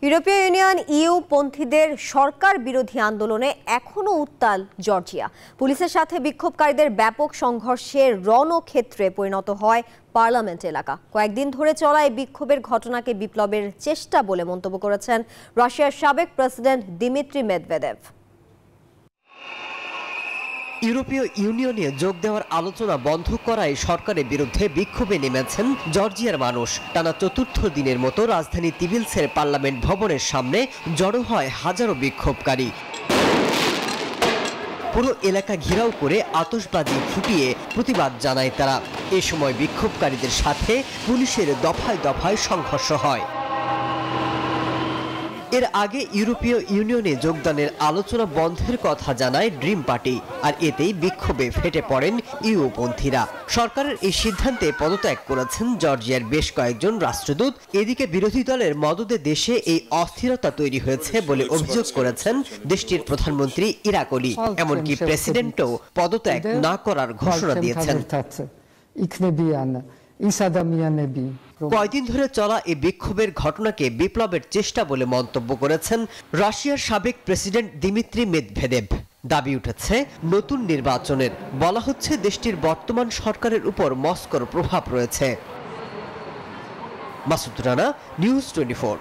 ইউরোপীয় union you পন্থীদের সরকার বিরোধী আন্দোলনে এখনও উত্তাল জর্জিয়া। পুলিশের সাথে বিক্ষোভকারীদের ব্যাপক সংঘর্ষের রণক্ষেত্রে পরিণত হয় পার্লামেন্ট এলাকা। কয়েকদিন ধরে চলা এই বিক্ষোভের ঘটনাকে বিপ্লবের চেষ্টা বলে মন্তব্য করেছেন রাশিয়ার সাবেক প্রেসিডেন্ট দিমিত্রি মেদভেদেভ। ইউরোপীয় ইউনিয়নে যোগ দেওয়ার আলোচনা বন্ধ করায় সরকারের বিরুদ্ধে বিক্ষোভে নেমেছেন জর্জিয়ার মানুষ। টানা চতুর্থ দিনের মতো রাজধানী তিবিলসের পার্লামেন্ট ভবনের সামনে জড়ো হয় হাজারো বিক্ষোভকারী। পুরো এলাকা ঘেরাও করে আতশবাজি ফুটিয়ে প্রতিবাদ জানায় তারা। এ সময় বিক্ষোভকারীদের সাথে পুলিশের দফায় দফায় সংঘর্ষ হয়। এর আগে ইউরোপীয় ইউনিয়নে যোগদানের আলোচনা বন্ধের কথা জানায় ড্রিম পার্টি, আর এতেই বিক্ষোভে ফেটে পড়েন ইউপন্থীরা। সরকারের এই সিদ্ধান্তে পদত্যাগ করেছেন জর্জিয়ার বেশ কয়েকজন রাষ্ট্রদূত। এদিকে বিরোধী দলের মদদে দেশে এই অস্থিরতা তৈরি হয়েছে বলে অভিযোগ করেছেন দেশটির প্রধানমন্ত্রী ইরাকলি। এমনকি প্রেসিডেন্টও পদত্যাগ না করার ঘোষণা দিয়েছেন। কয়েকদিন ধরে চলা এই বিক্ষোভের ঘটনাকে বিপ্লবের চেষ্টা বলে মন্তব্য করেছেন রাশিয়ার সাবেক প্রেসিডেন্ট দিমিত্রি মেদভেদেভ। দাবি উঠেছে নতুন নির্বাচনের। বলা হচ্ছে দেশটির বর্তমান সরকারের উপর মস্কোর প্রভাব রয়েছে। মাসুদ রানা, নিউজ 24।